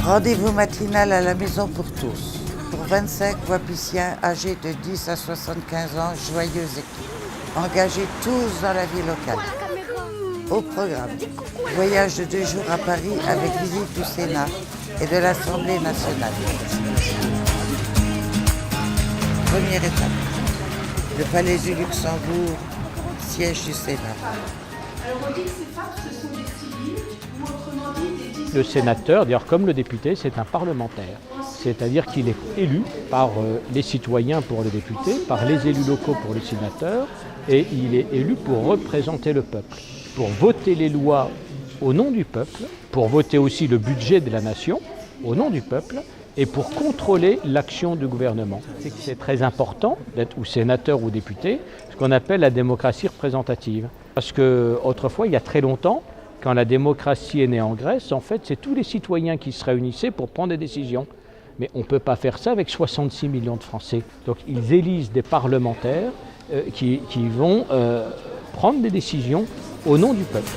Rendez-vous matinal à la maison pour tous. Pour 25 Wapiciens âgés de 10 à 75 ans, joyeuse équipe. Engagés tous dans la vie locale. Au programme, voyage de 2 jours à Paris avec visite du Sénat et de l'Assemblée nationale. Première étape, le Palais du Luxembourg, siège du Sénat. Alors on dit que ces femmes, ce sont des civils, ou autrement dit des... Le sénateur, d'ailleurs comme le député, c'est un parlementaire. C'est-à-dire qu'il est élu par les citoyens pour le député, par les élus locaux pour le sénateur, et il est élu pour représenter le peuple, pour voter les lois au nom du peuple, pour voter aussi le budget de la nation au nom du peuple, et pour contrôler l'action du gouvernement. C'est très important d'être ou sénateur ou député, ce qu'on appelle la démocratie représentative. Parce qu'autrefois, il y a très longtemps, quand la démocratie est née en Grèce, en fait, c'est tous les citoyens qui se réunissaient pour prendre des décisions. Mais on ne peut pas faire ça avec 66 millions de Français. Donc ils élisent des parlementaires qui vont prendre des décisions au nom du peuple.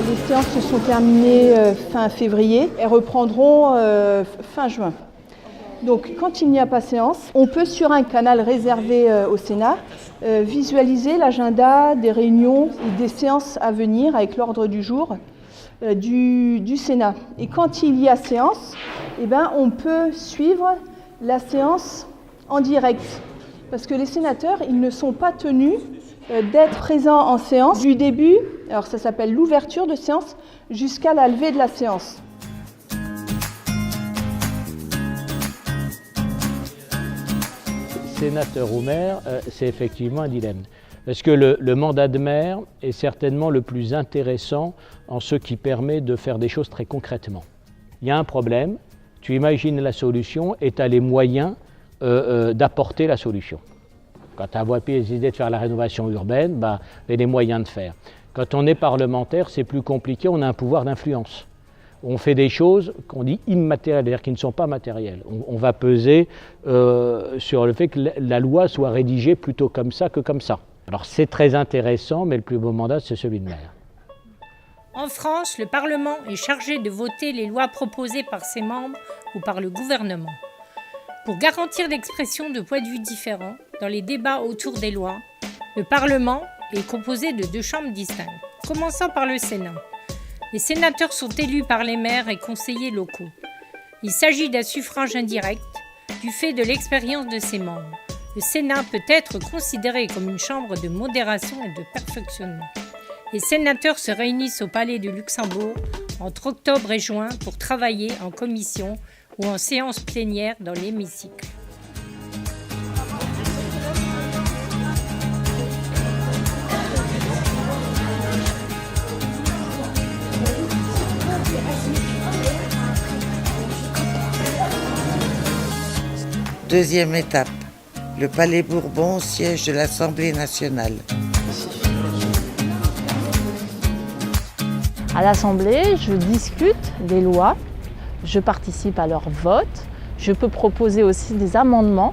Les séances se sont terminées fin février et reprendront fin juin. Donc quand il n'y a pas séance, on peut sur un canal réservé au Sénat visualiser l'agenda des réunions et des séances à venir avec l'ordre du jour du Sénat. Et quand il y a séance, on peut suivre la séance en direct. Parce que les sénateurs, ils ne sont pas tenus d'être présents en séance du début, alors ça s'appelle l'ouverture de séance, jusqu'à la levée de la séance. Sénateur ou maire, c'est effectivement un dilemme. Parce que le mandat de maire est certainement le plus intéressant en ce qui permet de faire des choses très concrètement. Il y a un problème, tu imagines la solution et tu as les moyens d'apporter la solution. Quand tu as décidé de faire la rénovation urbaine, il y a les moyens de faire. Quand on est parlementaire, c'est plus compliqué, on a un pouvoir d'influence. On fait des choses qu'on dit immatérielles, c'est-à-dire qui ne sont pas matérielles. On va peser sur le fait que la loi soit rédigée plutôt comme ça que comme ça. Alors c'est très intéressant, mais le plus beau mandat, c'est celui de maire. En France, le Parlement est chargé de voter les lois proposées par ses membres ou par le gouvernement. Pour garantir l'expression de points de vue différents dans les débats autour des lois, le Parlement est composé de 2 chambres distinctes, commençant par le Sénat. Les sénateurs sont élus par les maires et conseillers locaux. Il s'agit d'un suffrage indirect du fait de l'expérience de ses membres. Le Sénat peut être considéré comme une chambre de modération et de perfectionnement. Les sénateurs se réunissent au Palais du Luxembourg entre octobre et juin pour travailler en commission ou en séance plénière dans l'hémicycle. Deuxième étape, le Palais Bourbon, siège de l'Assemblée nationale. À l'Assemblée, je discute des lois, je participe à leur vote, je peux proposer aussi des amendements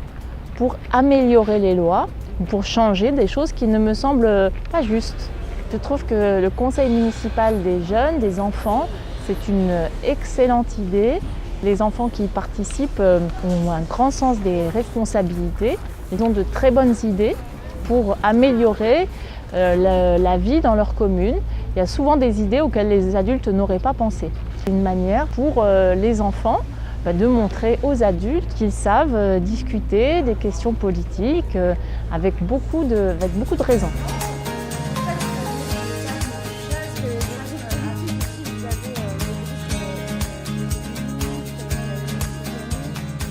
pour améliorer les lois, pour changer des choses qui ne me semblent pas justes. Je trouve que le conseil municipal des jeunes, des enfants, c'est une excellente idée. Les enfants qui y participent ont un grand sens des responsabilités. Ils ont de très bonnes idées pour améliorer la vie dans leur commune. Il y a souvent des idées auxquelles les adultes n'auraient pas pensé. C'est une manière pour les enfants de montrer aux adultes qu'ils savent discuter des questions politiques avec beaucoup de raison.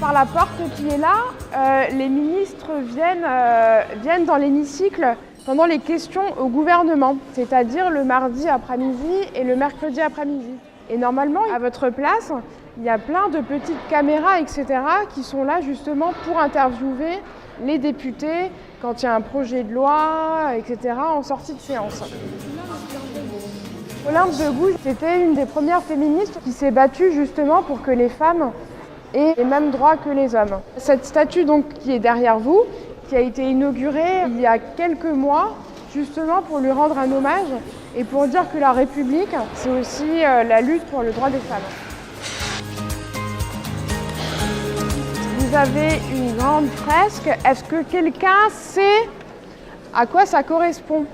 Par la porte qui est là, les ministres viennent dans l'hémicycle pendant les questions au gouvernement, c'est-à-dire le mardi après-midi et le mercredi après-midi. Et normalement, à votre place, il y a plein de petites caméras, etc., qui sont là justement pour interviewer les députés quand il y a un projet de loi, etc., en sortie de séance. Olympe de Gouges, c'était une des premières féministes qui s'est battue justement pour que les femmes aient les mêmes droits que les hommes. Cette statue donc, qui est derrière vous, qui a été inauguré il y a quelques mois, justement pour lui rendre un hommage et pour dire que la République, c'est aussi la lutte pour le droit des femmes. Vous avez une grande fresque. Est-ce que quelqu'un sait à quoi ça correspond?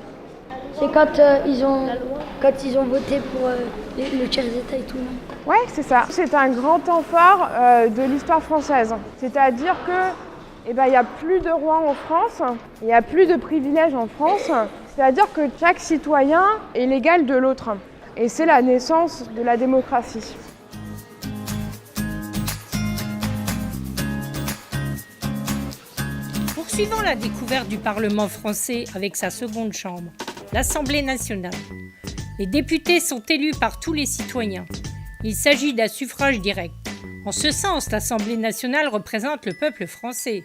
C'est quand ils ont voté pour le tiers état et tout, non? Ouais, c'est ça. C'est un grand temps fort de l'histoire française. C'est-à-dire que, il n'y a plus de rois en France, il n'y a plus de privilèges en France. C'est-à-dire que chaque citoyen est l'égal de l'autre. Et c'est la naissance de la démocratie. Poursuivons la découverte du Parlement français avec sa seconde chambre, l'Assemblée nationale. Les députés sont élus par tous les citoyens. Il s'agit d'un suffrage direct. En ce sens, l'Assemblée nationale représente le peuple français.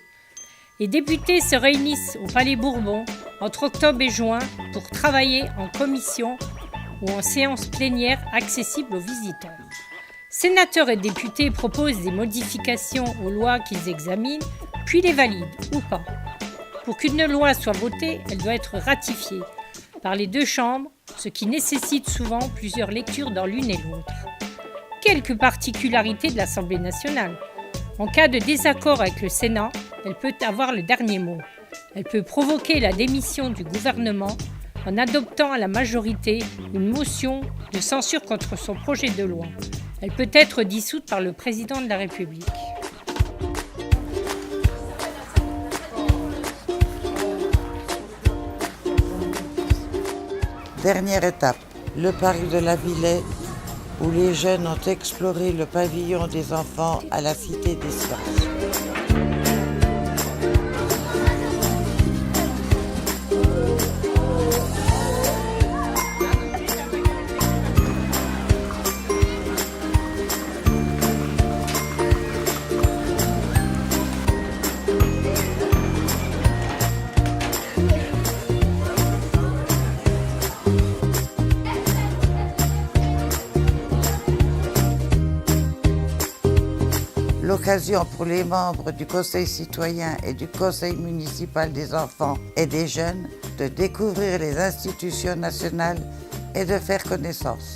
Les députés se réunissent au Palais Bourbon entre octobre et juin pour travailler en commission ou en séance plénière accessible aux visiteurs. Sénateurs et députés proposent des modifications aux lois qu'ils examinent, puis les valident ou pas. Pour qu'une loi soit votée, elle doit être ratifiée par les deux chambres, ce qui nécessite souvent plusieurs lectures dans l'une et l'autre. Quelques particularités de l'Assemblée nationale. En cas de désaccord avec le Sénat, elle peut avoir le dernier mot. Elle peut provoquer la démission du gouvernement en adoptant à la majorité une motion de censure contre son projet de loi. Elle peut être dissoute par le président de la République. Dernière étape, le parc de la Villette, où les jeunes ont exploré le pavillon des enfants à la Cité des Sciences. L'occasion pour les membres du Conseil citoyen et du Conseil municipal des enfants et des jeunes de découvrir les institutions nationales et de faire connaissance.